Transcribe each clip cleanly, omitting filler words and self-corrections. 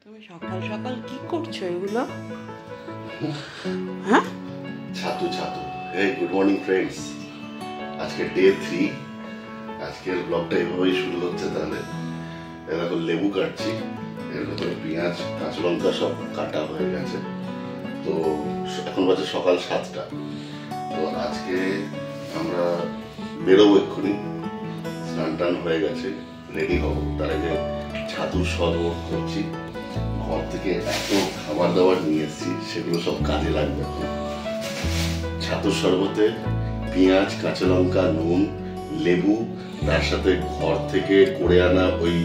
তুমি সকাল সকাল কি করছো এগুলো? হ্যাঁ, ছাতু ছাতু। এই গুড মর্নিং ফ্রেন্ডস, আজকে ডে 3। আজকের ব্লগটা এভাবেই শুরু হচ্ছে। তাহলে এরকম লেবু কাটছি, এর ভেতরে পেঁয়াজ কাঁচা লঙ্কা সব কাটা হয়ে গেছে। তো এখন বাজে সকাল 7টা। তো আজকে আমরা বেরোবো এক্ষুনি, স্নান টান হয়ে গেছে, রেডি হবো। তার আগে ছাতুর শরবত করছি। ঘর থেকে এত খাবার দাবার নিয়ে এসেছি, সেগুলো সব কাজে লাগবে। ছাতুর শরবতে পেঁয়াজ কাঁচা লঙ্কা নুন লেবু, তার সাথে ঘর থেকে করে আনা ওই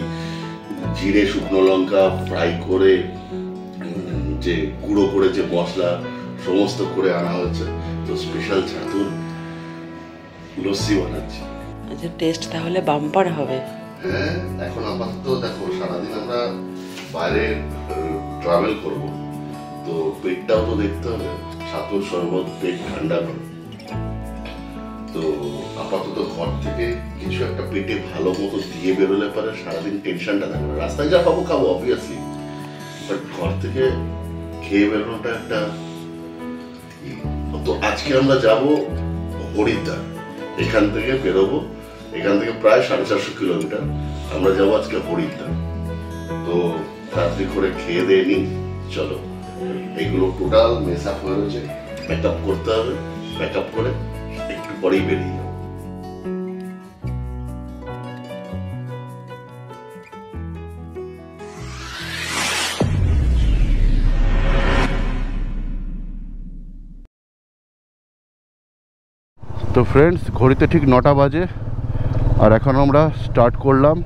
জিরে শুকনো লঙ্কা ফ্রাই করে যে গুঁড়ো করে যে মশলা সমস্ত করে আনা হয়েছে। তো স্পেশাল ছাতুর লস্যি বানাচ্ছি। আচ্ছা, টেস্ট তাহলে বাম্পার হবে। হ্যাঁ, এখন আপাতত দেখো সারাদিন আমরা বাইরে ট্রাভেল করব, তো পেটটাও তো দেখতে হবে। ছাতুর শরবত পেট ঠান্ডা করে। তো আপাতত ঘর থেকে কিছু একটা পেটে ভালো মতো দিয়ে বেরোলে পারে সারাদিন টেনশনটা থাকবে। রাস্তায় যা পাবো খাবো অবভিয়াসলি, বাট ঘর থেকে খেয়ে বেরোনোটা একটা। তো আজকে আমরা যাব হরিদ্বার। এখান থেকে বেরোবো, এখান থেকে প্রায় 450 কিলোমিটার। আমরা যাবো আজকে হরিদ্বার। তো রাত্রি করে খেয়ে দিয়ে নি, চলো। এইগুলো টোটাল মেস আপ হয়ে রয়েছে, প্যাক আপ করতে হবে। প্যাক আপ করে একটু পরেই বেরিয়ে যাবো। তো ফ্রেন্ডস, ঘড়িতে ঠিক 9টা বাজে, আর এখন আমরা স্টার্ট করলাম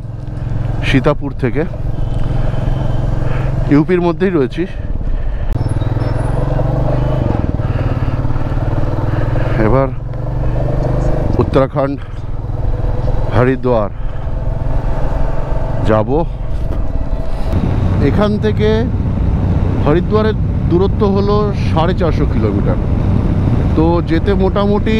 সীতাপুর থেকে। ইউপির মধ্যেই রয়েছি। এবার উত্তরাখণ্ড হরিদ্বার যাব। এখান থেকে হরিদ্বারের দূরত্ব হলো 450 কিলোমিটার। তো যেতে মোটামুটি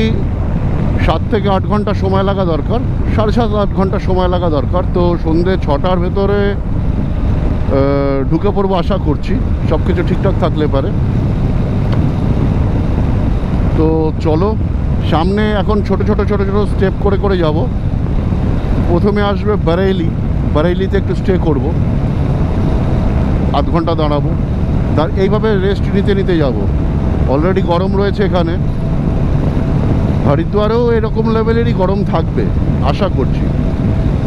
7 থেকে 8 ঘন্টা সময় লাগা দরকার, 7.5-8 ঘন্টা সময় লাগা দরকার। তো সন্ধ্যে 6টার ভেতরে ঢুকে পড়বো আশা করছি, সব কিছু ঠিকঠাক থাকলে পারে। তো চলো, সামনে এখন ছোট ছোট স্টেপ করে করে যাব। প্রথমে আসবে বারেইলিতে একটু স্টে করব, আধ ঘন্টা দাঁড়াবো। তার এইভাবে রেস্ট নিতে নিতে যাব। অলরেডি গরম রয়েছে এখানে, হরিদ্বারেও এরকম লেভেলেরই গরম থাকবে আশা করছি।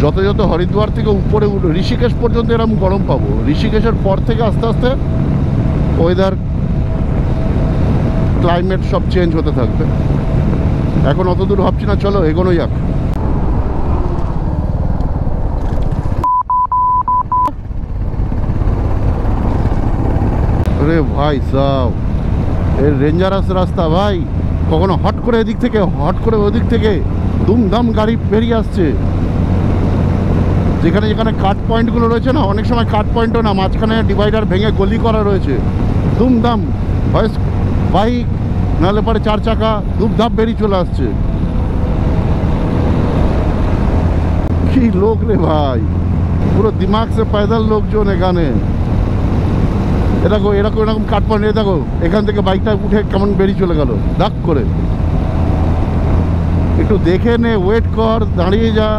যত যত হরিদ্বার থেকে উপরে ঋষিকেশ পর্যন্ত এরকম গরম পাবো। ঋষিকেশের পর থেকে আস্তে আস্তে ওয়েদার ক্লাইমেট সব চেঞ্জ হতে থাকবে। এখন অত দূর ভাবছি না, চলো এগোনো যাক। আরে ভাই সাব, এর রেঞ্জারাস রাস্তা ভাই। কখনো হট করে এদিক থেকে, হট করে ওদিক থেকে দুমদাম গাড়ি বেরিয়ে আসছে। যেখানে যেখানে কাট পয়েন্টগুলো রয়েছে না, অনেক সময় কাট পয়েন্টও না, মাঝখানে ডিভাইডার ভেঙে গলি করা রয়েছে। দুমদাম হয় বাইক, নাহলে পরে 4 চাকা ধূপধাপ বেরিয়ে চলে আসছে। কি লোক রে ভাই, পুরো দিমাগ সে পয়দল লোকজন এখানে। দেখো এরকম এরকম কাট পয়েন্ট, দেখো এখান থেকে বাইকটা উঠে কেমন বেরিয়ে চলে গেল ডাক করে। একটু দেখে নে, ওয়েট কর, দাঁড়িয়ে যা,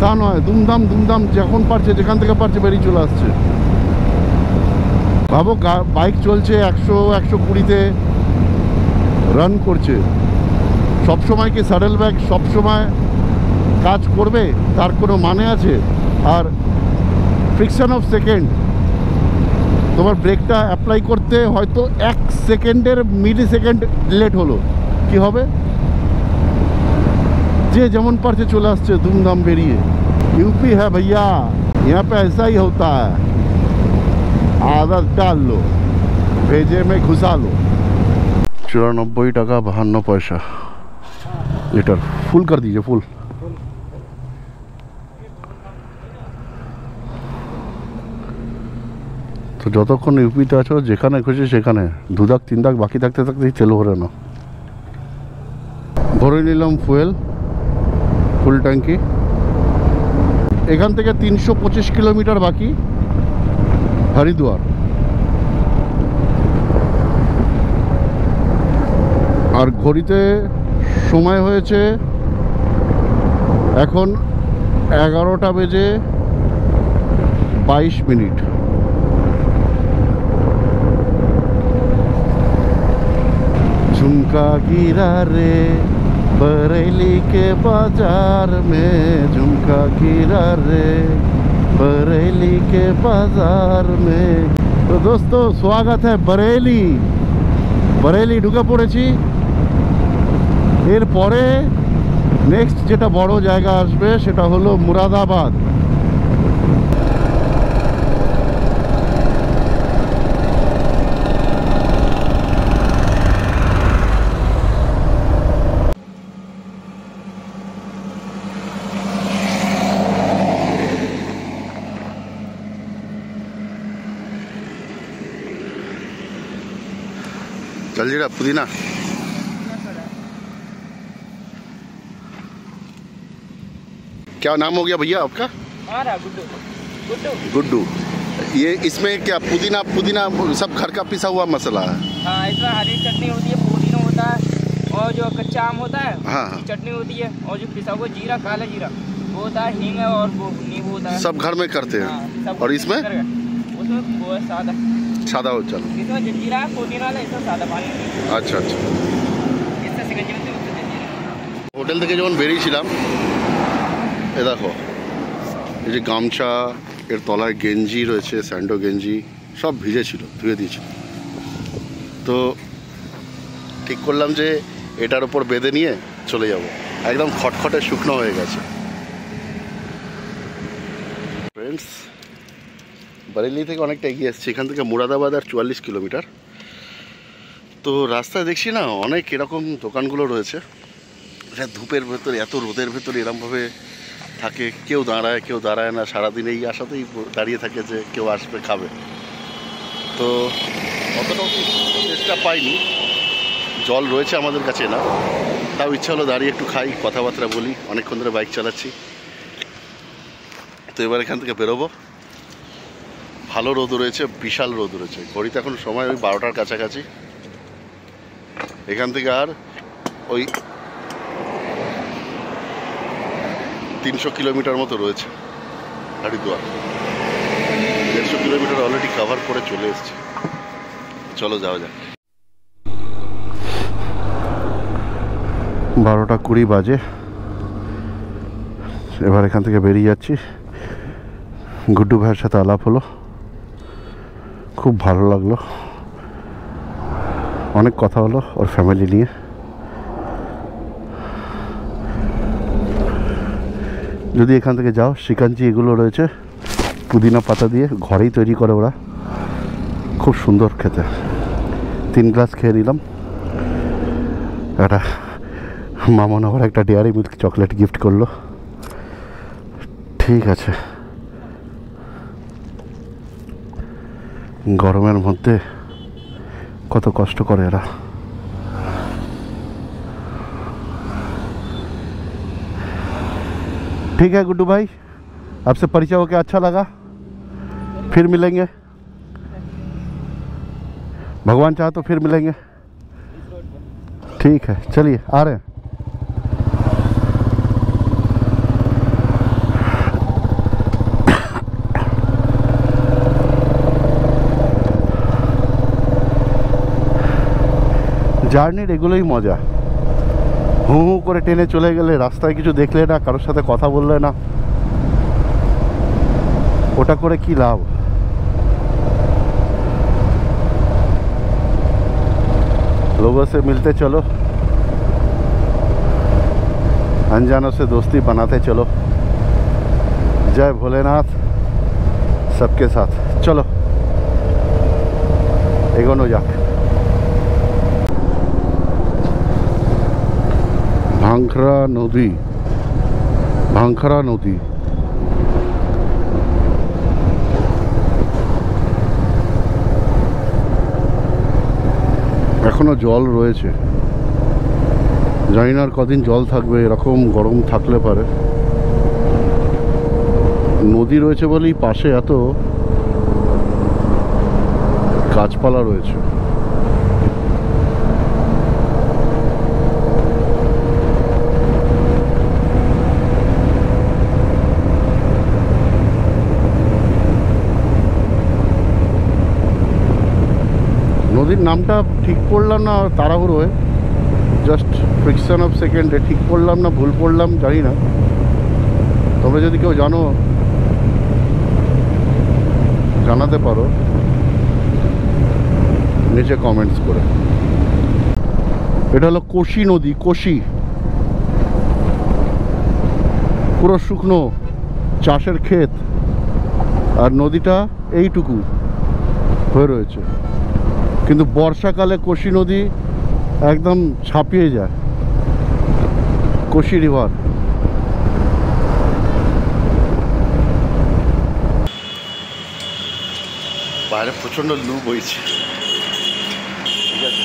তা নয়। দুমদাম যখন পারছে, যেখান থেকে পারছে বেরিয়ে চলে আসছে। ভাবো বাইক চলছে 100-120-তে রান করছে। সবসময় কি স্যাডেল ব্যাগ সবসময় কাজ করবে তার কোনো মানে আছে? আর ফ্রিকশন অফ সেকেন্ড, তোমার ব্রেকটা অ্যাপ্লাই করতে হয়তো 1 সেকেন্ডের মিলি সেকেন্ড লেট হলো, কি হবে? যে যেমন পারছে চলে আসছে দুমদাম বেরিয়ে। यूपी है भैया, यहाँ पे ऐसा ही होता है। आदत डाल लो, भेजे में घुसा लो। 94 টাকা 52 পয়সা লিটার। ফুল कर दीजिए, ফুল। তো যতক্ষণ ইউপিতে আছো, যেখানে খুশি সেখানে 2 দাগ 3 দাগ বাকি থাকতে থাকতেই তেল ভরে নাও। ভরে নিলাম ফুয়েল, ফুল ট্যাঙ্কি। এখান থেকে 325 কিলোমিটার বাকি হরিদ্বার। আর ঘড়িতে সময় হয়েছে এখন 11টা বেজে 22 মিনিট। झुमका गिरा रे बरेली के बाजार में, झुमका गिरा रे बरेली के बाजार में। तो दोस्तों स्वागत है बरेली। बरेली ঢুকে পড়েছি। এরপরে নেক্সট যেটা বড় জায়গা আসবে সেটা হলো মুরাদাবাদ। जलजीरा पुदीना क्या नाम हो गया भैया आपका? गुड्डू। ये इसमें क्या पुदीना पुदीना सब घर का पिसा हुआ मसाला है? हाँ, इसमें हरी चटनी होती है, पुदीना होता है और जो कच्चा आम होता है हाँ। चटनी होती है और जो पिसा हुआ जीरा, काला जीरा वो होता है, हींग है और वो नींबू होता है। सब घर में करते हैं। सब और इसमें वो है सादा हो। चलो इसमें जलजीरा पुदीना वाला, इसमें सादा पानी। আচ্ছা আচ্ছা। इससे सिकंजी बनती है, उससे जलजीरा। হোটেল থেকে যখন বেরিয়েছিলাম এ দেখো এই যে গামছা, এর তলায় গেঞ্জি রয়েছে, স্যান্ডো গেঞ্জি সব ভিজে ছিল, ধুয়ে দিয়েছিল। তো ঠিক করলাম যে এটার ওপর বেঁধে নিয়ে চলে যাব। একদম খটখটে শুকনো হয়ে গেছে। ফ্রেন্ডস বরেলি থেকে অনেকটা এগিয়ে এসেছি। এখান থেকে মুরাদাবাদ আর 44 কিলোমিটার। তো রাস্তায় দেখছি না অনেক এরকম দোকানগুলো রয়েছে, ধূপের ভেতরে এত রোদের ভেতরে এরকমভাবে থাকে, কেউ দাঁড়ায় না, সারাদিন এই আশাতেই দাঁড়িয়ে থাকে যে কেউ আসবে খাবে। তো অতটাও চেষ্টা পাইনি, জল রয়েছে আমাদের কাছে না, তাও ইচ্ছা হলো দাঁড়িয়ে একটু খাই, কথাবার্তা বলি, অনেকক্ষণ ধরে বাইক চালাচ্ছি। তো এবার এখান থেকে বেরোবো। ভালো রোদ রয়েছে, বিশাল রোদ রয়েছে। ঘড়িতে এখন সময় ওই 12টার কাছাকাছি। এখান থেকে আর ওই 300 কিলোমিটার মতো রয়েছে হরিদ্বার। 150 কিলোমিটার অলরেডি কভার করে চলে এসেছি। চলো যাওয়া যাক। 12:20 বাজে। এবার এখান থেকে বেরিয়ে যাচ্ছি। গুড্ডু ভাইয়ের সাথে আলাপ হলো, খুব ভালো লাগলো, অনেক কথা হলো ওর ফ্যামিলি নিয়ে। যদি এখান থেকে যাও, শিকাঞ্জি এগুলো রয়েছে পুদিনা পাতা দিয়ে ঘরেই তৈরি করে ওরা, খুব সুন্দর খেতে। 3 গ্লাস খেয়ে নিলাম। একটা মামন আবার একটা ডেয়ারি মিল্ক চকলেট গিফট করলো। ঠিক আছে, গরমের মধ্যে কত কষ্ট করে এরা। ठीक है गुड्डू भाई, आपसे परिचय होकर अच्छा लगा, फिर मिलेंगे, भगवान चाहे तो फिर मिलेंगे। ठीक है, चलिए आ रहे हैं। জার্নির এগুলোই মজা। হু হু করে ট্রেনে চলে গেলে, রাস্তায় কিছু দেখলে না, কারোর সাথে কথা বললে না, ওটা করে কি লাভ? लोगों से मिलते चलो, अनजानों से दोस्ती बनाते चलो। जय भोलेनाथ सबके साथ। चलो एगोनो যাক। ভাংখরা নদী, ভাংখরা নদী। এখনো জল রয়েছে, জানি না আর কদিন জল থাকবে। এরকম গরম থাকলে পারে। নদী রয়েছে বলেই পাশে এত গাছপালা রয়েছে। নদীর নামটা ঠিক পড়লাম না, তাড়াহুড়োয় জাস্ট ফ্রিকশন অফ সেকেন্ডে ঠিক পড়লাম না ভুল পড়লাম জানি না। তোমরা যদি কেউ জানো জানাতে পারো নিচে কমেন্টস করে। এটা হলো কোশি নদী, কোশি, পুরো শুকনো চাষের ক্ষেত, আর নদীটা এইটুকু হয়ে রয়েছে। কিন্তু বর্ষাকালে কোশি নদী একদম ছাপিয়ে যায়, কোশি রিভার। বাইরে প্রচণ্ড লু বইছে, ঠিক আছে।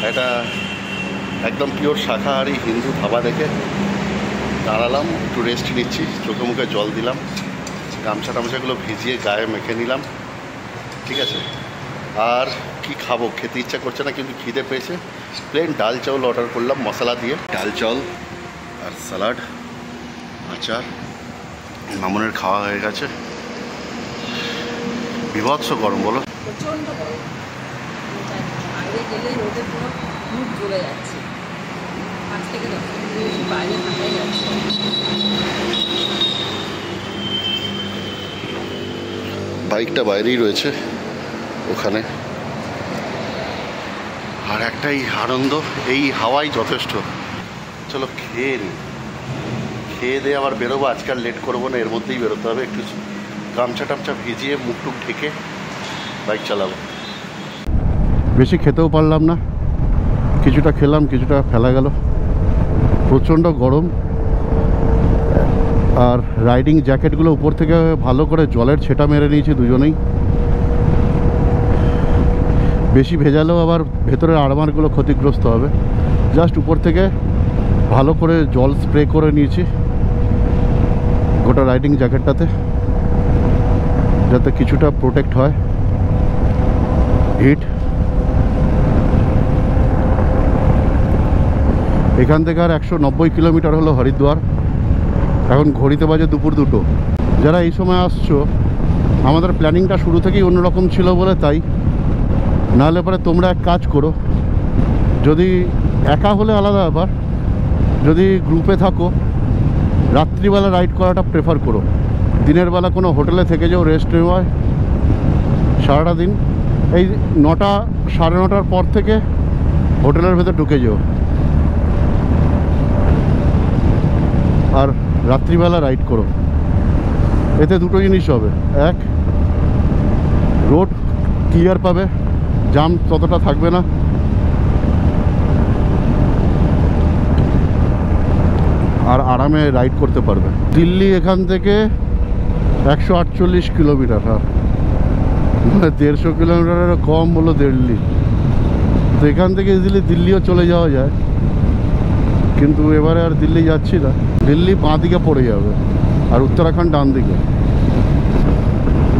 এটা একদম পিওর শাকাহারি হিন্দু ধাবা দেখে দাঁড়ালাম, একটু রেস্ট নিচ্ছি, চোখে মুখে জল দিলাম, গামছা টামছাগুলো ভিজিয়ে গায়ে মেখে নিলাম, ঠিক আছে। আর কি খাবো, খেতে ইচ্ছা করছে না, কিন্তু খিদে পেয়েছে। প্লেন ডাল চাউল অর্ডার করলাম মশলা দিয়ে, ডাল চাউল আর স্যালাড, আচার। মামুনের খাওয়া হয়ে গেছে। বিভৎস গরম, বলো। প্রচণ্ড গরম, বাইরে গেলেই রোদে পুরো মুখ জ্বলে যাচ্ছে। 5 থেকে 10 মিনিট বেশি বাইরে থাকাই যাচ্ছে। বাইকটা বাইরেই রয়েছে ওখানে। আর একটাই আনন্দ, এই হাওয়াই যথেষ্ট। চলো খেয়ে নিই, খেয়ে দিয়ে আবার বেরোবো। আজকাল লেট করবো না, এর মধ্যেই বেরোতে হবে। একটু গামছা টামছা ভিজিয়ে মুখ টুক ঢেকে বাইক চালাবো। বেশি খেতেও পারলাম না, কিছুটা খেলাম, কিছুটা ফেলা গেল। প্রচণ্ড গরম, আর রাইডিং জ্যাকেটগুলো উপর থেকে ভালো করে জলের ছেটা মেরে নিয়েছি দুজনেই। বেশি ভেজালেও আবার ভেতরের আড়মারগুলো ক্ষতিগ্রস্ত হবে। জাস্ট উপর থেকে ভালো করে জল স্প্রে করে নিয়েছি গোটা রাইডিং জ্যাকেটটাতে, যাতে কিছুটা প্রোটেক্ট হয় হিট। এখান থেকে আর 190 কিলোমিটার হলো হরিদ্বার। এখন ঘড়িতে বাজে দুপুর 2টো। যারা এই সময় আসছো, আমাদের প্ল্যানিংটা শুরু থেকেই অন্যরকম ছিল বলে তাই। নাহলে পরে তোমরা এক কাজ করো, যদি একা হলে আলাদা ব্যাপার, যদি গ্রুপে থাকো রাত্রিবেলা রাইড করাটা প্রেফার করো। দিনের বেলা কোনো হোটেলে থেকে যাও, রেস্ট নেওয়ায় সারাটা দিন। এই 9টা সাড়ে 9টার পর থেকে হোটেলের ভেতর ঢুকে যেও, আর রাত্রিবেলা রাইড করো। এতে দুটো জিনিস হবে, এক, রোড ক্লিয়ার পাবে, জাম ততটা থাকবে না, আর আরামে রাইড করতে পারবে। দিল্লি এখান থেকে 148 কিলোমিটার, আর 150 কিলোমিটারের কম হলো দিল্লি। তো এখান থেকে ইজিলি দিল্লিও চলে যাওয়া যায়, কিন্তু এবারে আর দিল্লি যাচ্ছি না। দিল্লি বাঁ দিকে পড়ে যাবে, আর উত্তরাখণ্ড ডান দিকে।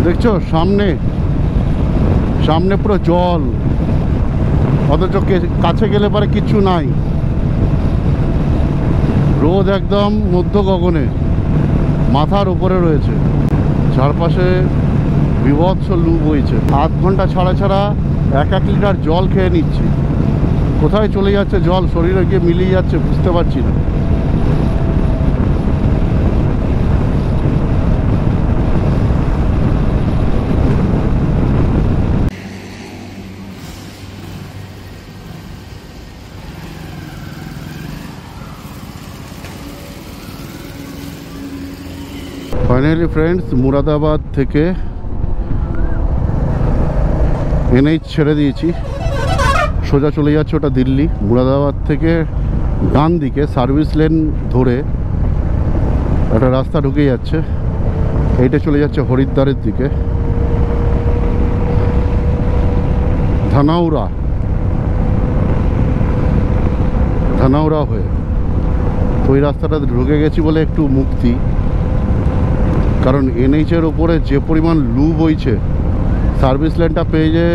দেখছো সামনে সামনে পুরো জল, অথচ কাছে গেলে পরে কিচ্ছু নাই। রোদ একদম মধ্য গগনে মাথার উপরে রয়েছে, চারপাশে বিভৎস লু বইছে। আধ ঘন্টা ছাড়া ছাড়া 1 লিটার জল খেয়ে নিচ্ছি। কোথায় চলে যাচ্ছে জল, শরীরে গিয়ে মিলিয়ে যাচ্ছে, বুঝতে পারছি না। ফাইনালি ফ্রেন্ডস, মুরাদাবাদ থেকে এনএইচ ছেড়ে দিয়েছি, সোজা চলে যাচ্ছে ওটা দিল্লি। মুরাদাবাদ থেকে ডান দিকে সার্ভিস লেন ধরে একটা রাস্তা ঢুকে যাচ্ছে, এইটা চলে যাচ্ছে হরিদ্বারের দিকে, ধানাউরা হয়ে। তো ওই রাস্তাটা ঢুকে গেছি বলে একটু মুক্তি। কারণ এনএইচের ওপরে যে পরিমাণ লু বইছে, সার্ভিস লেনটা পেয়ে যে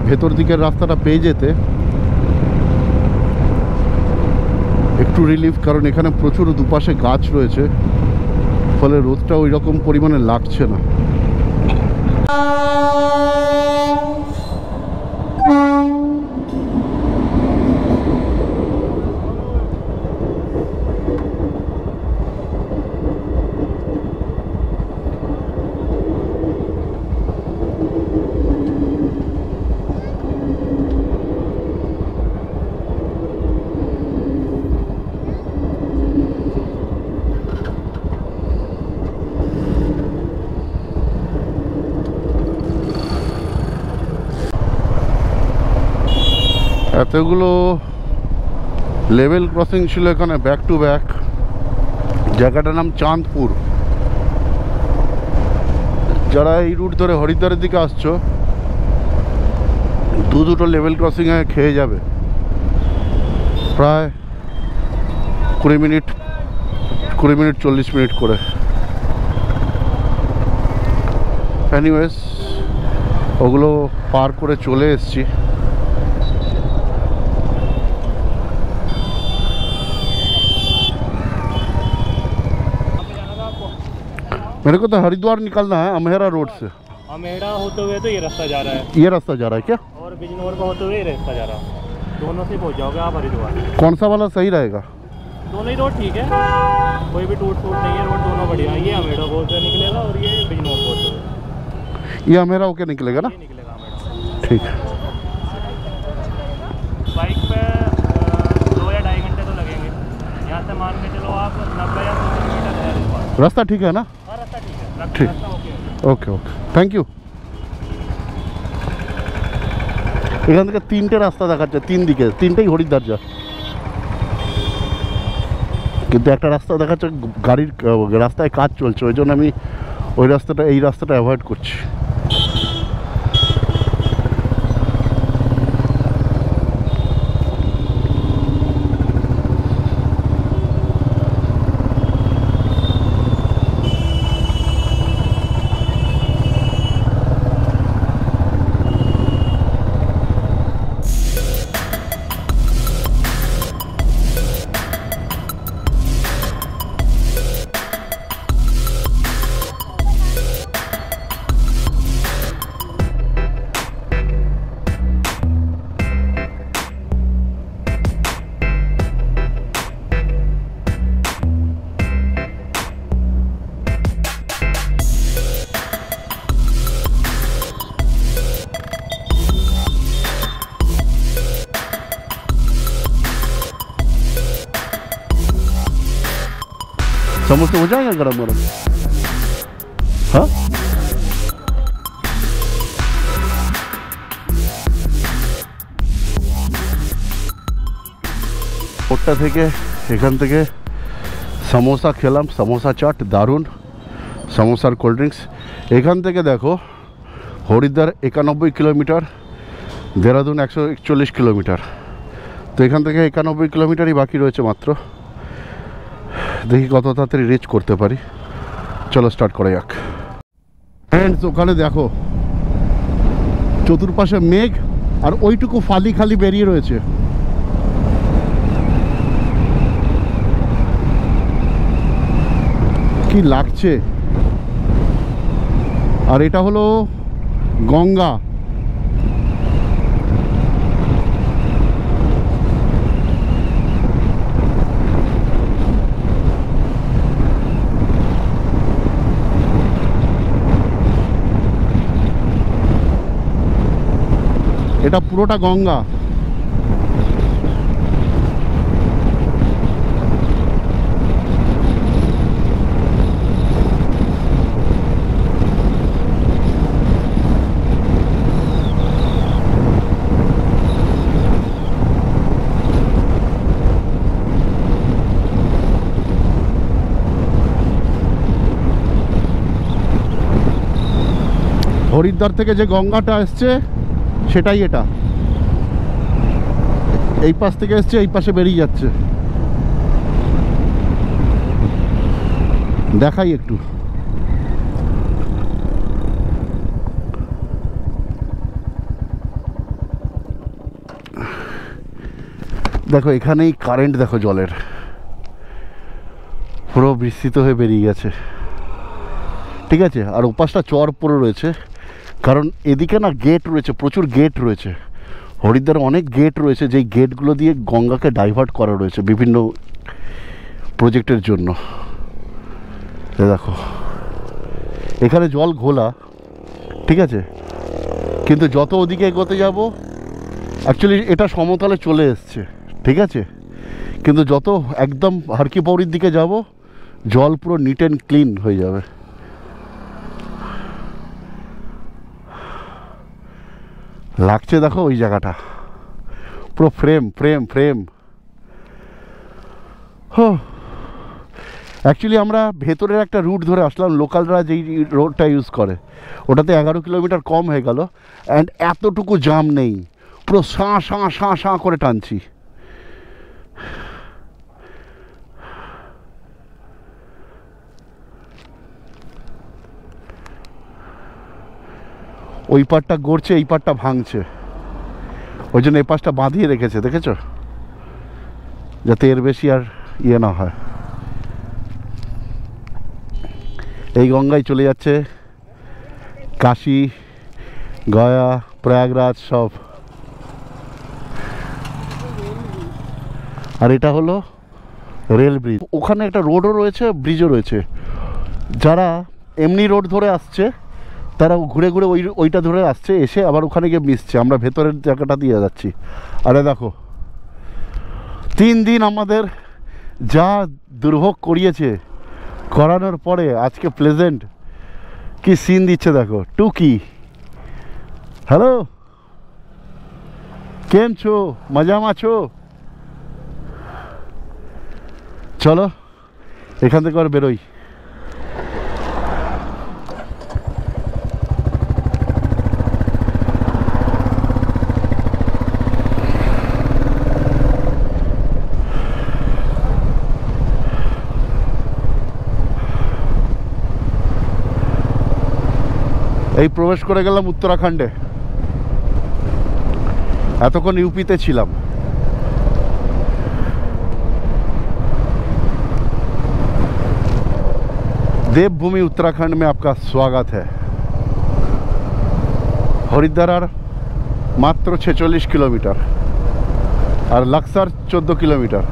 ভেতর দিকের রাস্তাটা পেয়ে যেতে একটু রিলিফ, কারণ এখানে প্রচুর দুপাশে গাছ রয়েছে, ফলে রোদটা ওই রকম পরিমাণে লাগছে না। এতগুলো লেভেল ক্রসিং ছিল এখানে ব্যাক টু ব্যাক। জায়গাটার নাম চাঁদপুর। যারা এই রুট ধরে হরিদ্বারের দিকে আসছো, দুটো লেভেল ক্রসিংয়ে খেয়ে যাবে প্রায় 20 মিনিট 40 মিনিট করে। এনিওয়েজ, ওগুলো পার করে চলে এসছি। मेरे को तो हरिद्वार निकलना है अमेहरा रोड से। अमेहरा होते हुए तो ये रास्ता जा रहा है, ये रास्ता जा रहा है क्या? और बिजनौर का होते हुए ये रास्ता जा रहा है। दोनों से पहुंच जाओगे आप हरिद्वार। कौन सा वाला सही रहेगा? दोनों ही रोड ठीक है, कोई भी टूट नहीं है, रोड दोनों बढ़िया है। ये अमेहरा रोड से निकलेगा और ये बिजनौर रोड से। ये अमेहरा होके निकलेगा ना? ये निकलेगा अमेहरा। ठीक है। बाइक पे 2 या 2.5 घंटे तो लगेंगे। यहाँ से मान के चलो आप 90 या 100 किलोमीटर है हरिद्वार। रास्ता ठीक है ना? हाँ, रास्ता ठीक है। ठीक। रास्ता ओके है। ওকে ওকে, থ্যাংক ইউ। এখান থেকে 3টে রাস্তা দেখাচ্ছে, 3 দিকে 3টেই হরিদ্বার যা, কিন্তু একটা রাস্তা দেখাচ্ছে গাড়ির রাস্তায় কাজ চলছে, ওই জন্য আমি এই রাস্তাটা অ্যাভয়েড করছি। समोसे हो जाएगा गरम गरम? हाँ, ওটা থেকে এখান থেকে সমোসা খেলাম, সমোসা চাট দারুণ, সমোসার কোল্ড ড্রিঙ্কস। এখান থেকে দেখো হরিদ্বার 91 কিলোমিটার, দেরাদুন 141 কিলোমিটার, তো এখান থেকে 91 কিলোমিটারই বাকি রয়েছে মাত্র। দেখি কত তাড়াতাড়ি রিচ করতে পারি। চলো স্টার্ট করা যাক। ফ্রেন্ডস, ওখানে দেখো চতুর্পাশে মেঘ আর ওইটুকু ফালি খালি বেরিয়ে রয়েছে। কি লাগছে। আর এটা হলো গঙ্গা। এটা পুরোটা গঙ্গা। হরিদ্বার থেকে যে গঙ্গাটা আসছে সেটাই এটা, এই পাশ থেকে এসছে এই পাশে বেরিয়ে যাচ্ছে। দেখাই একটু, দেখো এখানেই কারেন্ট, দেখো জলের পুরো বিস্তৃত হয়ে বেরিয়ে গেছে, ঠিক আছে। আর ওপাশটা চর পড়ে রয়েছে, কারণ এদিকে না গেট রয়েছে, প্রচুর গেট রয়েছে হরিদ্বারে, অনেক গেট রয়েছে, যেই গেটগুলো দিয়ে গঙ্গাকে ডাইভার্ট করা রয়েছে বিভিন্ন প্রজেক্টের জন্য। দেখো এখানে জল ঘোলা, ঠিক আছে, কিন্তু যত ওদিকে এগোতে যাব, অ্যাকচুয়ালি এটা সমতলে চলে এসছে, ঠিক আছে, কিন্তু যত একদম হারকি পৌরির দিকে যাব জল পুরো নিট অ্যান্ড ক্লিন হয়ে যাবে। লাগছে দেখো ওই জায়গাটা পুরো ফ্রেম ফ্রেম ফ্রেম। অ্যাকচুয়ালি আমরা ভেতরের একটা রুট ধরে আসলাম, লোকালরা যেই রোডটা ইউজ করে ওটাতে 11 কিলোমিটার কম হয়ে গেল, অ্যান্ড এতটুকু জাম নেই, পুরো সাঁ সাঁ সাঁ সাঁ করে টানছি। ওই পাটটা গড়ছে, এই পাটটা ভাঙছে, ওই জন্য এই পাশটা বাঁধিয়ে রেখেছে, দেখেছো, যাতে এর বেশি আর ইয়ে না হয়। এই গঙ্গায় চলে যাচ্ছে কাশী, গয়া, প্রয়াগরাজ সব। আর এটা হলো রেল ব্রিজ, ওখানে একটা রোডও রয়েছে, ব্রিজও রয়েছে। যারা এমনি রোড ধরে আসছে তারা ঘুরে ঘুরে ওইটা ধরে আসছে, এসে আবার ওখানে গিয়ে মিশছে। আমরা ভেতরের জায়গাটা দিয়ে যাচ্ছি। আরে দেখো 3 দিন আমাদের যা দুর্ভোগ করিয়েছে, করানোর পরে আজকে প্লেজেন্ট কি সিন দিচ্ছে দেখো। টুকি, হ্যালো, কেম ছো, মজামা আছো? চলো এখান থেকে আর বেরোই। এই প্রবেশ করে গেলাম উত্তরাখণ্ডে, এতক্ষণ ইউপিতে ছিলাম। देवभूमि उत्तराखंड में आपका स्वागत है। हरिद्वार আর মাত্র 46 কিলোমিটার, আর লাক্সার 14 কিলোমিটার।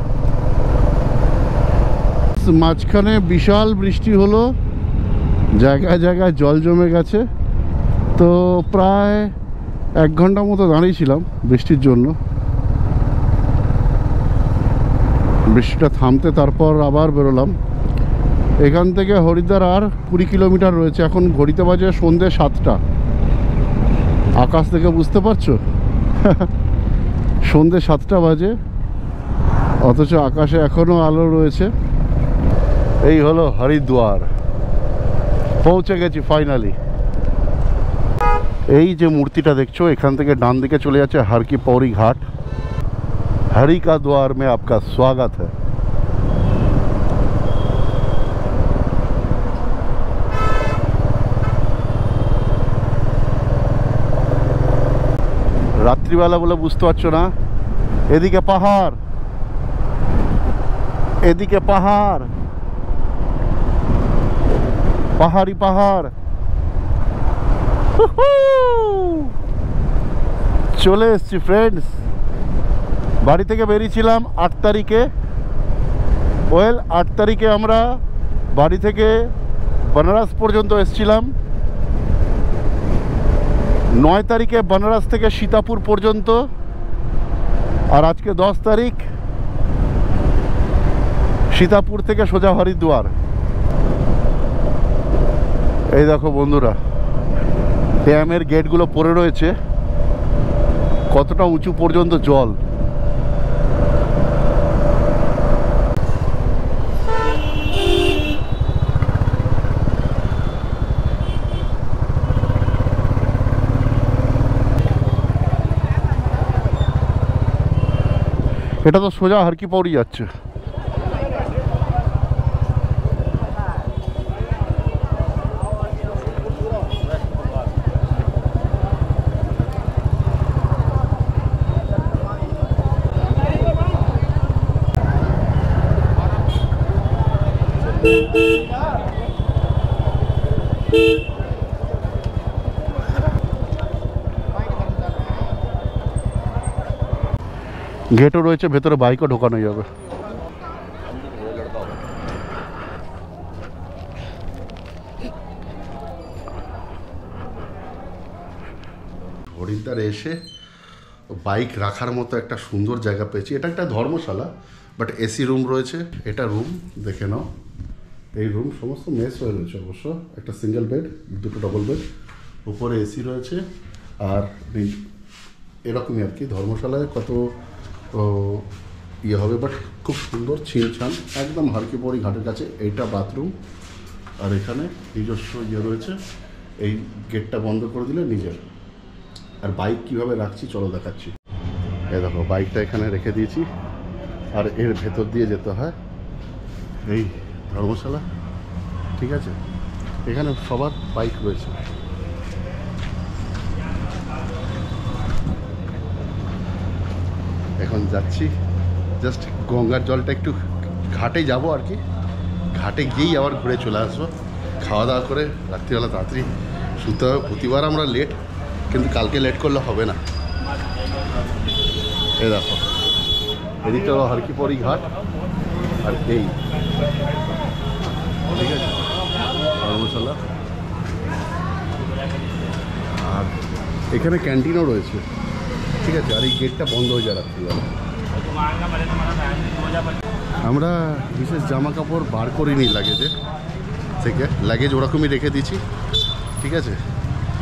মাঝখানে বিশাল বৃষ্টি হলো, জায়গায় জায়গায় জল জমে গেছে। তো প্রায় 1 ঘন্টা মতো দাঁড়িয়েছিলাম বৃষ্টির জন্য। বৃষ্টিটা থামতে তারপর আবার বেরোলাম। এখান থেকে হরিদ্বার আর 20 কিলোমিটার রয়েছে। এখন ঘড়িতে বাজে সন্ধ্যে 7টা। আকাশ থেকে বুঝতে পারছো সন্ধ্যে 7টা বাজে, অথচ আকাশে এখনও আলো রয়েছে। এই হলো হরিদ্বার, পৌঁছে গেছি ফাইনালি। এই যে মূর্তিটা দেখছো, এখান থেকে ডান দিকে চলে যাচ্ছে हर की पौड़ी घाट। हरि का द्वार में आपका स्वागत है। রাত্রিবেলা বলে বুঝতে পারছো না, এদিকে পাহাড়, এদিকে পাহাড়, পাহাড়ি পাহাড়। চলে এসছি ফ্রেন্ডস। বাড়ি থেকে বেরিয়েছিলাম 8 তারিখে। 8 তারিখে আমরা বাড়ি থেকে বেনারস পর্যন্ত এসেছিলাম। 9 তারিখে বেনারস থেকে সীতাপুর পর্যন্ত, আর আজকে 10 তারিখ সীতাপুর থেকে সোজা হরিদ্বার। এই দেখো বন্ধুরা, ড্যামের গেটগুলো পড়ে রয়েছে, কতটা উঁচু পর্যন্ত জল। এটা তো সোজা हर की पौड़ी যাচ্ছে। গেটও রয়েছে, ভেতরে বাইকও ঢোকানো যাবে। হরিদ্বারে এসে বাইক রাখার মতো একটা সুন্দর জায়গা পেয়েছি। এটা একটা ধর্মশালা, বাট এসি রুম রয়েছে। এটা রুম দেখে নাও, এই রুম সমস্ত মেস হয়ে রয়েছে অবশ্য। একটা সিঙ্গেল বেড, দুটো ডবল বেড, উপরে এসি রয়েছে। আর এরকমই আর কি, ধর্মশালায় কত ইয়ে হবে, বাট খুব সুন্দর ছিমছাম, একদম হারকিপড়ি ঘাটের কাছে। এইটা বাথরুম, আর এখানে নিজস্ব ইয়ে রয়েছে। এই গেটটা বন্ধ করে দিলে নিজের। আর বাইক কিভাবে রাখছি চলো দেখাচ্ছি। এই দেখো বাইকটা এখানে রেখে দিয়েছি, আর এর ভেতর দিয়ে যেতে হয় এই ধর্মশালা, ঠিক আছে। এখানে সবার বাইক রয়েছে। এখন যাচ্ছি, জাস্ট গঙ্গার জলটা একটু ঘাটে যাব আর কি, ঘাটে গিয়েই আবার ঘুরে চলে আসবো। খাওয়া দাওয়া করে রাত্রিবেলা তাড়াতাড়ি শুতে হবে। প্রতিবার আমরা লেট, কিন্তু কালকে লেট করলে হবে না। এই দেখো এদিকটা হলো হারকিপড়ি ঘাট, আর এই ঠিক আছে ধর্মশালা। আর এখানে ক্যান্টিনও রয়েছে, ঠিক আছে। আর এই গেটটা বন্ধ হয়ে যায় রাত্রিবেলা। আমরা বিশেষ জামা কাপড় বার করিনি লাগেজে থেকে, লাগেজ ওরকমই রেখে দিয়েছি, ঠিক আছে,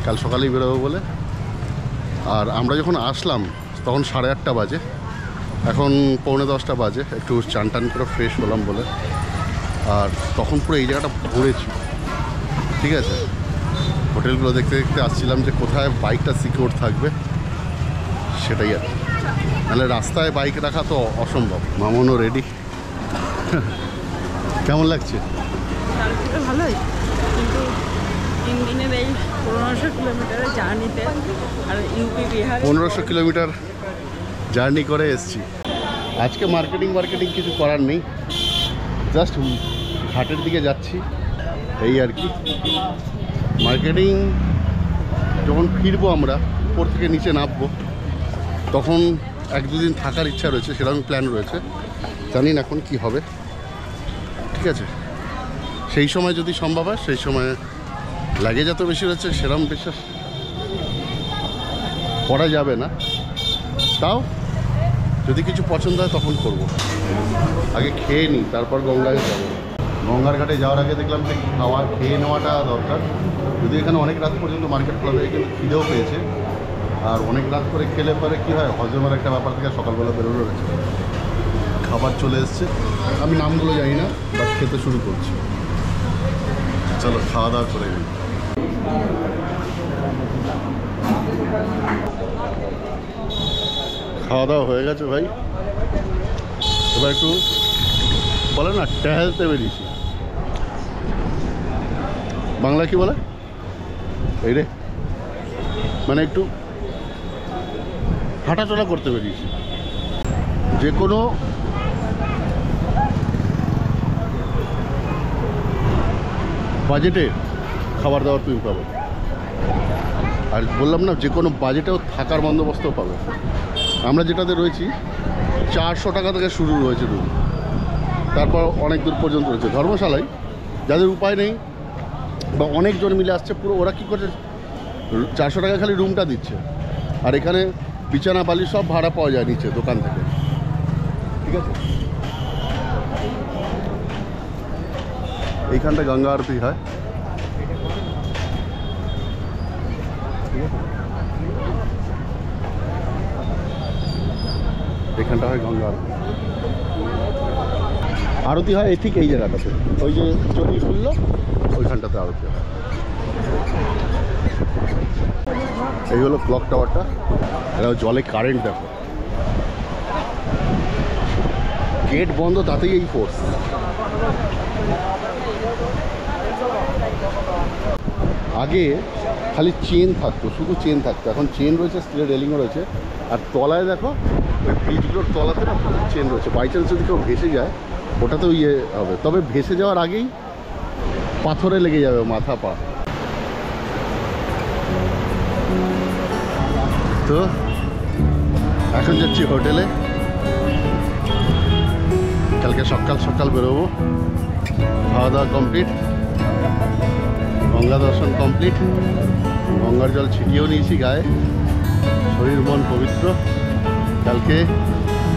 কাল সকালেই বেরোবো বলে। আর আমরা যখন আসলাম তখন 8:30 বাজে, এখন 9:45 বাজে। একটু চান টান করে ফ্রেশ হলাম বলে। আর তখন পুরো এই জায়গাটা ঘুরেছি, ঠিক আছে। হোটেলগুলো দেখতে দেখতে আসছিলাম যে কোথায় বাইকটা সিকিউর থাকবে, সেটাই আর কি। নাহলে রাস্তায় বাইক রাখা তো অসম্ভব। মামনও রেডি। কেমন লাগছে? ভালোই, কিন্তু 3 দিনের এই 1500 কিলোমিটারের জার্নিতে আর ইউপি বিহার 1500 কিলোমিটার জার্নি করে এসছি। আজকে মার্কেটিং কিছু করার নেই, জাস্ট ঘাটের দিকে যাচ্ছি, এই আর কি। মার্কেটিং যখন ফিরবো আমরা, উপর থেকে নিচে নামবো, তখন 1-2 দিন থাকার ইচ্ছা রয়েছে, সেরকম প্ল্যান রয়েছে। জানি না এখন কি হবে, ঠিক আছে। সেই সময় যদি সম্ভব হয়, সেই সময় লাগেজ এত বেশি রয়েছে, সেরকম বিশ্বাস করা যাবে না। তাও যদি কিছু পছন্দ হয় তখন করব। আগে খেয়ে নিই, তারপর গঙ্গায় যাবো। গঙ্গার ঘাটে যাওয়ার আগে দেখলাম যে খাওয়া খেয়ে নেওয়াটা দরকার। যদি এখানে অনেক রাত পর্যন্ত মার্কেট খোলা থাকে, কিন্তু খিদেও পেয়েছে। আর অনেক রাত করে খেলে পরে কী হয়, হজমের একটা ব্যাপার থেকে সকালবেলা বেরোনো রয়েছে। খাবার চলে এসছে, আমি নামগুলো জানি না, বাট খেতে শুরু করছি। চলো খাওয়া দাওয়া করে নিই। খাওয়া দাওয়া হয়ে গেছে ভাই, এবার একটু বলে না টহলতে বেরিয়েছি। বাংলা কি বলে এই রে, মানে একটু হাঁটাচলা করতে বেরিয়েছি। যে কোনো বাজেটে খাবার দাবার তুমি পাবে। আর বললাম না, যে কোনো বাজেটেও থাকার বন্দোবস্তও পাবে। আমরা যেটাতে রয়েছি 400 টাকা থেকে শুরু রয়েছে রুম, তারপর অনেক দূর পর্যন্ত রয়েছে। ধর্মশালায় যাদের উপায় নেই বা অনেকজন মিলে আসছে, পুরো ওরা কী করছে, 400 টাকা খালি রুমটা দিচ্ছে। আর এখানে বিছানা বালি সব ভাড়া পাওয়া যায় নিচে দোকান থেকে, ঠিক আছে। এইখানটা গঙ্গা আরতি হয়, ঠিক আছে। এখানটা হয় গঙ্গা আরতি। আরতি হয় ঠিক এই জায়গাটাতে, ওই যে চটি খুললো ওইখানটাতে আরতি হয়। এই হলো ক্লক টাওয়ারটা, এটা জলে কারেন্ট দেখো। গেট বন্ধ, তাতেই এই ফোর্স। আগে খালি চেন থাকতো, শুধু চেন থাকতো, এখন চেন রয়েছে, স্টিলের রেলিংও রয়েছে। আর তলায় দেখো, ওই ব্রিজগুলোর তলাতে না চেন রয়েছে। বাই চান্স যদি কেউ ভেসে যায়, ওটাতেও ইয়ে হবে। তবে ভেসে যাওয়ার আগেই পাথরে লেগে যাবে মাথা পা। তো এখন যাচ্ছি হোটেলে, কালকে সকাল সকাল বেরোবো। খাওয়া দাওয়া কমপ্লিট, গঙ্গা দর্শন কমপ্লিট, গঙ্গার জল ছিটিয়েও নিয়েছি গায়ে, শরীর মন পবিত্র। কালকে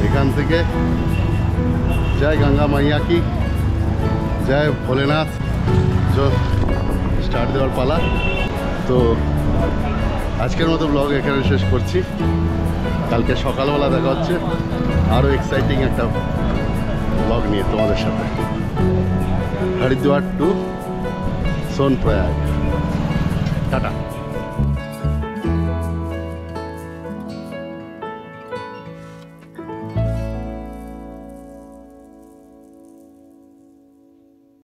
এখান থেকে জয় গঙ্গা মাইয়া কি, জয় ভোলেনাথ, স্টার্ট দেওয়ার পালা। তো আজকের মতো ব্লগ এখানে শেষ করছি। কালকে সকালবেলা দেখা হচ্ছে আরও এক্সাইটিং একটা ব্লগ নিয়ে তোমাদের সাথে। Haridwar to Sonprayag, tata.